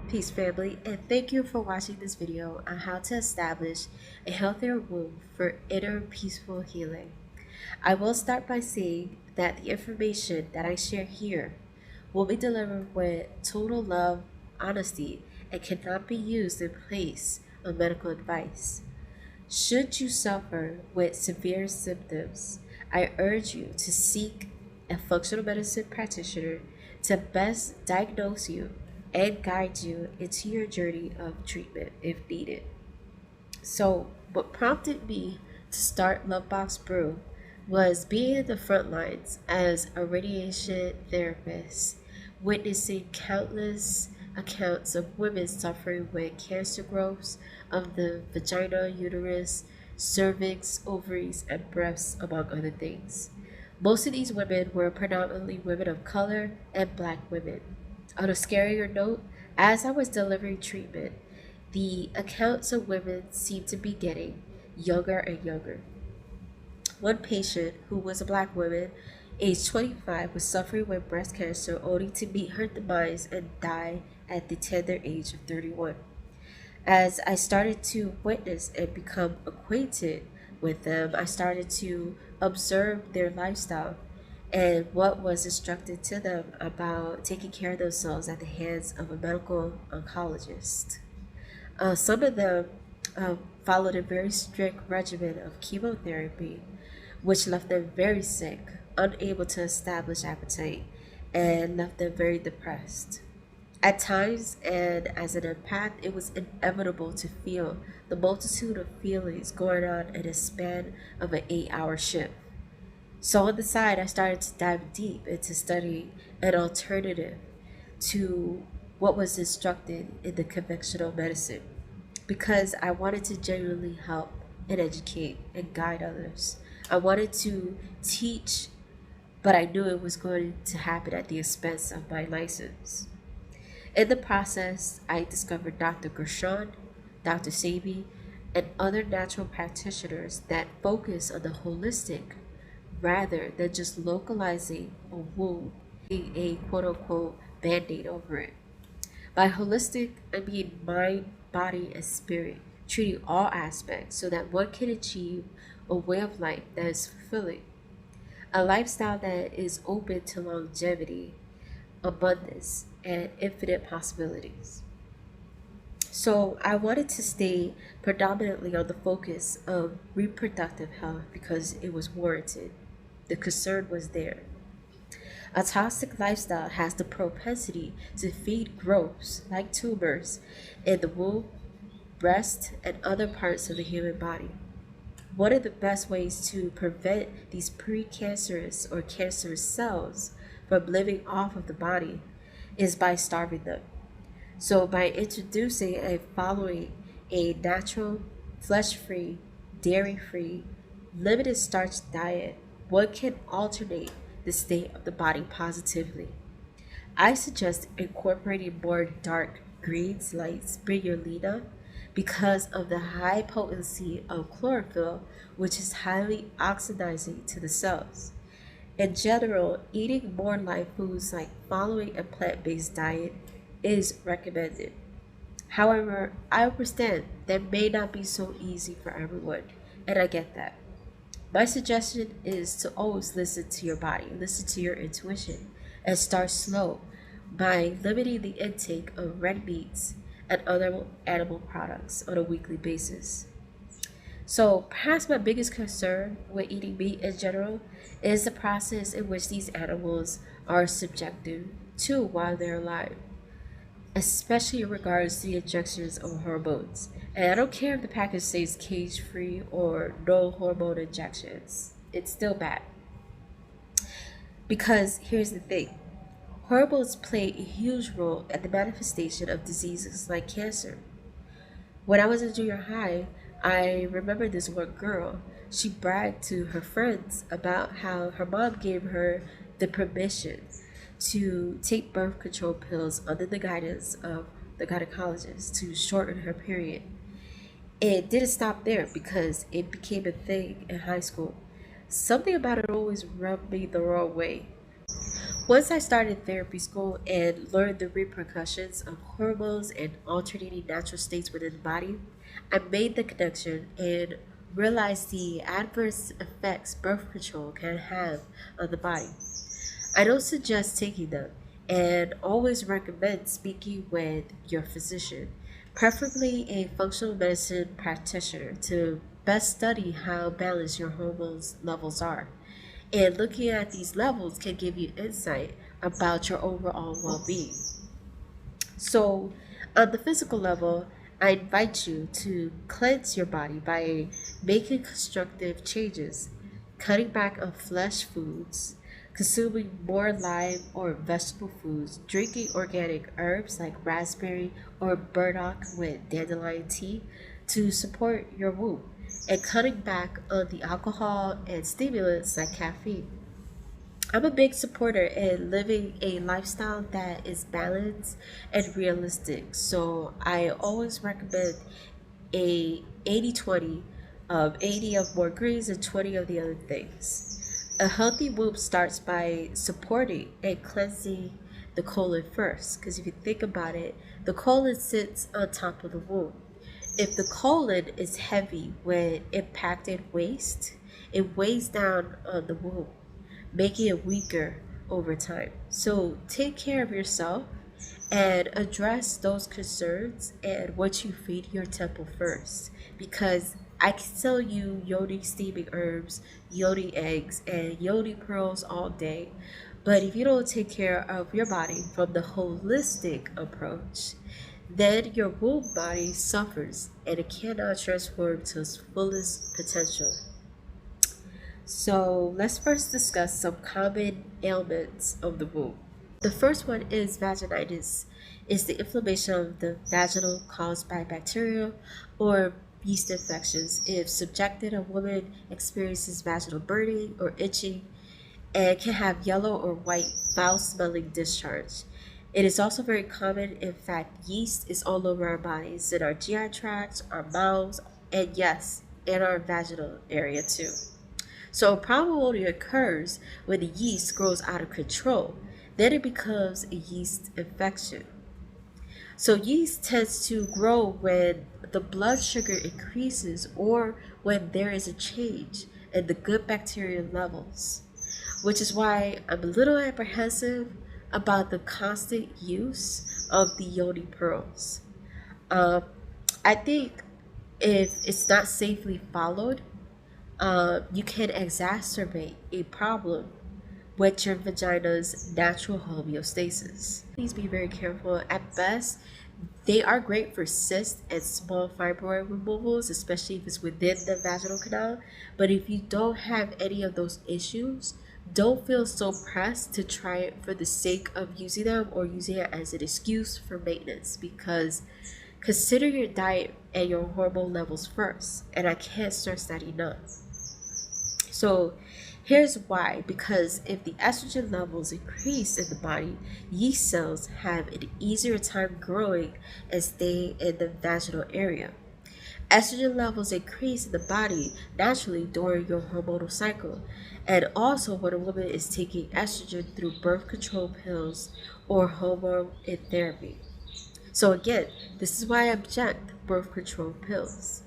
Peace family, and thank you for watching this video on how to establish a healthier womb for inner peaceful healing. I will start by saying that the information that I share here will be delivered with total love, honesty, and cannot be used in place of medical advice. Should you suffer with severe symptoms, I urge you to seek a functional medicine practitioner to best diagnose you and guide you into your journey of treatment if needed. So, what prompted me to start Lovebox Brew was being in the front lines as a radiation therapist, witnessing countless accounts of women suffering with cancer growths of the vagina, uterus, cervix, ovaries, and breasts, among other things. Most of these women were predominantly women of color and black women. On a scarier note, as I was delivering treatment, the accounts of women seemed to be getting younger and younger. One patient, who was a black woman, aged 25, was suffering with breast cancer only to meet her demise and die at the tender age of 31. As I started to witness and become acquainted with them, I started to observe their lifestyle and what was instructed to them about taking care of themselves at the hands of a medical oncologist. Some of them followed a very strict regimen of chemotherapy, which left them very sick, unable to establish appetite, and left them very depressed. At times, and as an empath, it was inevitable to feel the multitude of feelings going on in a span of an 8-hour shift. So on the side, I started to dive deep into studying an alternative to what was instructed in the conventional medicine because I wanted to genuinely help and educate and guide others. I wanted to teach, but I knew it was going to happen at the expense of my license. In the process, I discovered Dr. Gershon, Dr. Sabi, and other natural practitioners that focus on the holistic rather than just localizing a wound, a quote-unquote band-aid over it. By holistic, I mean mind, body, and spirit, treating all aspects so that one can achieve a way of life that is fulfilling, a lifestyle that is open to longevity, abundance, and infinite possibilities. So I wanted to stay predominantly on the focus of reproductive health because it was warranted. The concern was there. A toxic lifestyle has the propensity to feed growths like tumors in the womb, breast, and other parts of the human body. One of the best ways to prevent these precancerous or cancerous cells from living off of the body is by starving them. So by introducing and following a natural, flesh-free, dairy-free, limited starch diet, one can alternate the state of the body positively. I suggest incorporating more dark greens like spirulina because of the high potency of chlorophyll, which is highly oxidizing to the cells. In general, eating more live foods like following a plant-based diet is recommended. However, I understand that may not be so easy for everyone, and I get that. My suggestion is to always listen to your body, listen to your intuition, and start slow by limiting the intake of red meats and other animal products on a weekly basis. So perhaps my biggest concern with eating meat in general is the process in which these animals are subjected to while they're alive, especially in regards to the injections of hormones. And I don't care if the package says cage-free or no hormone injections, it's still bad. Because here's the thing, hormones play a huge role in the manifestation of diseases like cancer. When I was in junior high, I remember this one girl. She bragged to her friends about how her mom gave her the permission to take birth control pills under the guidance of the gynecologist to shorten her period. It didn't stop there because it became a thing in high school. Something about it always rubbed me the wrong way. Once I started therapy school and learned the repercussions of hormones and alternating natural states within the body, I made the connection and realized the adverse effects birth control can have on the body. I don't suggest taking them and always recommend speaking with your physician, preferably a functional medicine practitioner, to best study how balanced your hormones levels are. And looking at these levels can give you insight about your overall well being. So, on the physical level, I invite you to cleanse your body by making constructive changes, cutting back on flesh foods, consuming more live or vegetable foods, drinking organic herbs like raspberry or burdock with dandelion tea to support your womb, and cutting back on the alcohol and stimulants like caffeine. I'm a big supporter in living a lifestyle that is balanced and realistic. So I always recommend a 80-20 of 80 of more greens and 20 of the other things. A healthy womb starts by supporting and cleansing the colon first. Because if you think about it, the colon sits on top of the womb. If the colon is heavy with impacted waste, it weighs down on the womb, making it weaker over time. So take care of yourself and address those concerns and what you feed your temple first. Because I can tell you yoni steaming herbs, yoni eggs, and yoni pearls all day. But if you don't take care of your body from the holistic approach, then your womb body suffers and it cannot transform to its fullest potential. So let's first discuss some common ailments of the womb. The first one is vaginitis. It's the inflammation of the vaginal caused by bacterial or yeast infections. If subjected, a woman experiences vaginal burning or itching and can have yellow or white foul-smelling discharge. It is also very common. In fact, yeast is all over our bodies, in our GI tracts, our mouths, and yes, in our vaginal area too. So a problem only occurs when the yeast grows out of control. Then it becomes a yeast infection. So yeast tends to grow when the blood sugar increases or when there is a change in the good bacterial levels, which is why I'm a little apprehensive about the constant use of the yoni pearls. Um, I think if it's not safely followed, you can exacerbate a problem with your vagina's natural homeostasis. Please be very careful. At best, they are great for cysts and small fibroid removals, especially if it's within the vaginal canal. But if you don't have any of those issues, don't feel so pressed to try it for the sake of using them or using it as an excuse for maintenance, because consider your diet and your hormone levels first. And I can't stress that enough. So here's why. Because if the estrogen levels increase in the body, yeast cells have an easier time growing and staying in the vaginal area. Estrogen levels increase in the body naturally during your hormonal cycle, and also when a woman is taking estrogen through birth control pills or hormone therapy. So again, this is why I object birth control pills.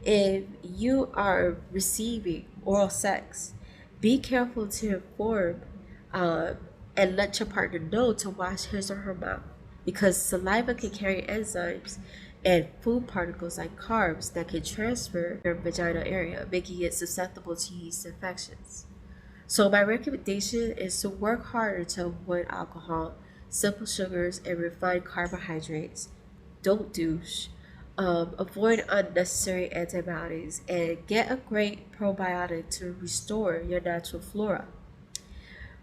If you are receiving oral sex, be careful to inform and let your partner know to wash his or her mouth, because saliva can carry enzymes and food particles like carbs that can transfer your vaginal area, making it susceptible to yeast infections. So my recommendation is to work harder to avoid alcohol, simple sugars, and refined carbohydrates. Don't douche. Avoid unnecessary antibiotics and get a great probiotic to restore your natural flora.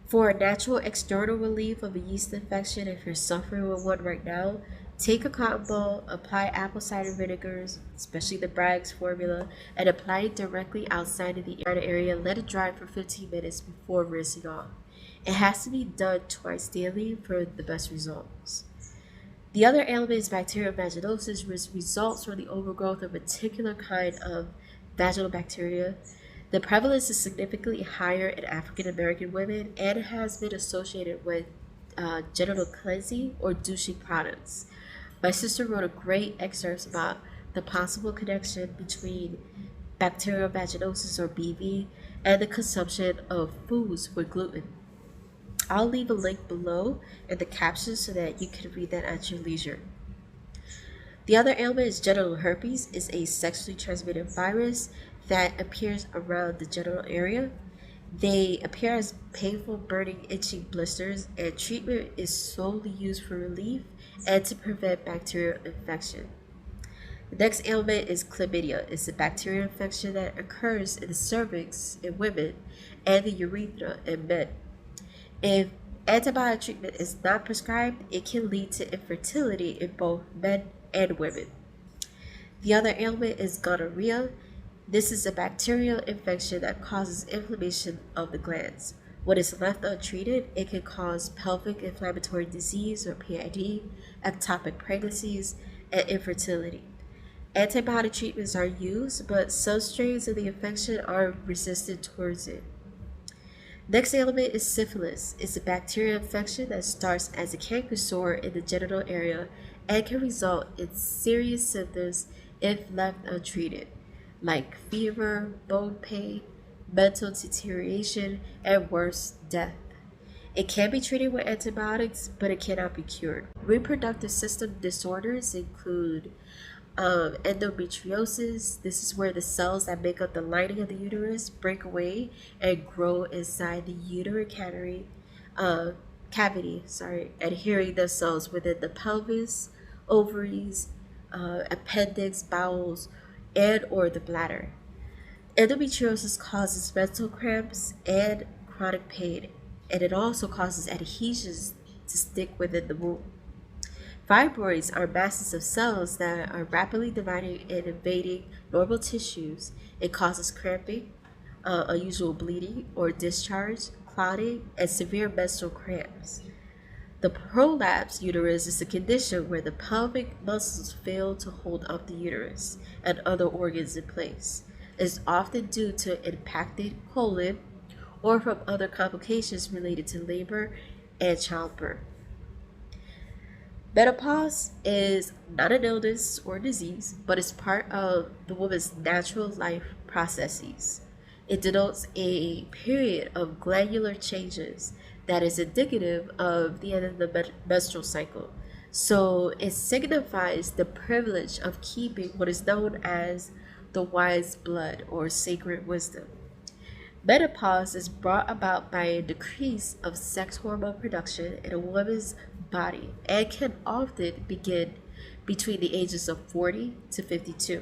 For a natural external relief of a yeast infection, if you're suffering with one right now, take a cotton ball, apply apple cider vinegars, especially the Bragg's formula, and apply it directly outside of the area. Let it dry for 15 minutes before rinsing off. It has to be done twice daily for the best results. The other ailment is bacterial vaginosis, which results from the overgrowth of a particular kind of vaginal bacteria. The prevalence is significantly higher in African American women and has been associated with genital cleansing or douching products. My sister wrote a great excerpt about the possible connection between bacterial vaginosis or BV and the consumption of foods with gluten. I'll leave a link below in the caption so that you can read that at your leisure. The other ailment is genital herpes. It's a sexually transmitted virus that appears around the genital area. They appear as painful, burning, itching blisters, and treatment is solely used for relief and to prevent bacterial infection. The next ailment is chlamydia. It's a bacterial infection that occurs in the cervix in women and the urethra in men. If antibiotic treatment is not prescribed, it can lead to infertility in both men and women. The other ailment is gonorrhea. This is a bacterial infection that causes inflammation of the glands. When it's left untreated, it can cause pelvic inflammatory disease or PID, ectopic pregnancies, and infertility. Antibiotic treatments are used, but some strains of the infection are resistant towards it. Next ailment is syphilis. It's a bacterial infection that starts as a canker sore in the genital area and can result in serious symptoms if left untreated, like fever, bone pain, mental deterioration, and worse, death. It can be treated with antibiotics, but it cannot be cured. Reproductive system disorders include endometriosis. This is where the cells that make up the lining of the uterus break away and grow inside the uterine cavity, adhering themselves within the pelvis, ovaries, appendix, bowels, and or the bladder. Endometriosis causes mental cramps and chronic pain, and it also causes adhesions to stick within the womb. Fibroids are masses of cells that are rapidly dividing and invading normal tissues. It causes cramping, unusual bleeding or discharge, clotting, and severe menstrual cramps. The prolapsed uterus is a condition where the pelvic muscles fail to hold up the uterus and other organs in place. It is often due to impacted colon or from other complications related to labor and childbirth. Menopause is not an illness or disease, but is part of the woman's natural life processes. It denotes a period of glandular changes that is indicative of the end of the menstrual cycle. So it signifies the privilege of keeping what is known as the wise blood or sacred wisdom. Menopause is brought about by a decrease of sex hormone production in a woman's body and can often begin between the ages of 40 to 52.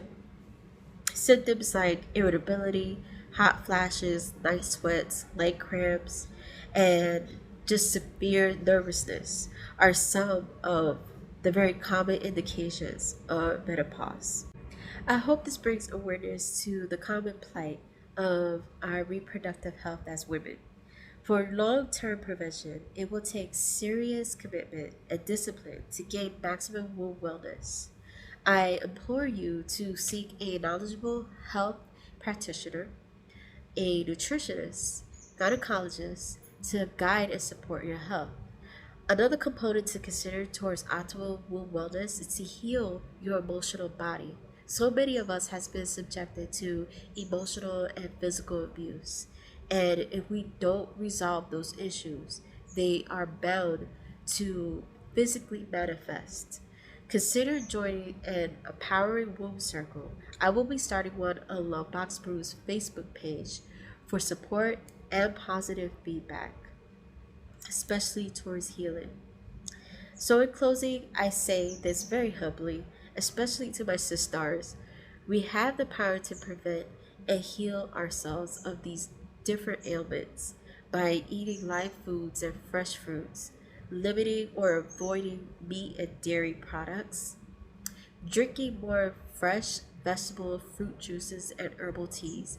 Symptoms like irritability, hot flashes, night sweats, leg cramps, and just severe nervousness are some of the very common indications of menopause. I hope this brings awareness to the common plight of our reproductive health as women. For long-term prevention, it will take serious commitment and discipline to gain maximum womb wellness. I implore you to seek a knowledgeable health practitioner, a nutritionist, gynecologist to guide and support your health. Another component to consider towards optimal womb wellness is to heal your emotional body. So many of us has been subjected to emotional and physical abuse. And if we don't resolve those issues, they are bound to physically manifest. Consider joining an empowering womb circle. I will be starting one on Love Box Brew's Facebook page for support and positive feedback, especially towards healing. So in closing, I say this very humbly, especially to my sisters. We have the power to prevent and heal ourselves of these different ailments by eating live foods and fresh fruits, limiting or avoiding meat and dairy products, drinking more fresh vegetable, fruit juices, and herbal teas,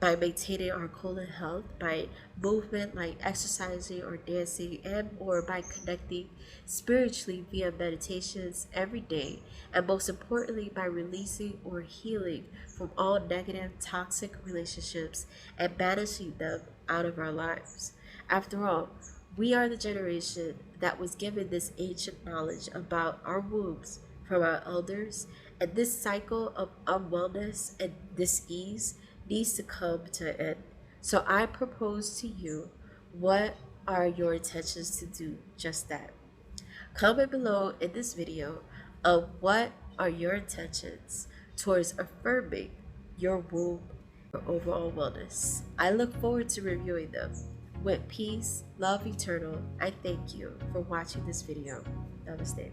by maintaining our colon health, by movement like exercising or dancing, and or by connecting spiritually via meditations every day, and most importantly by releasing or healing from all negative toxic relationships and banishing them out of our lives. After all, we are the generation that was given this ancient knowledge about our wombs from our elders, and this cycle of unwellness and dis-ease needs to come to an end. So I propose to you, what are your intentions to do just that? Comment below in this video of what are your intentions towards affirming your womb, your overall wellness. I look forward to reviewing them. With peace, love eternal, I thank you for watching this video. Namaste.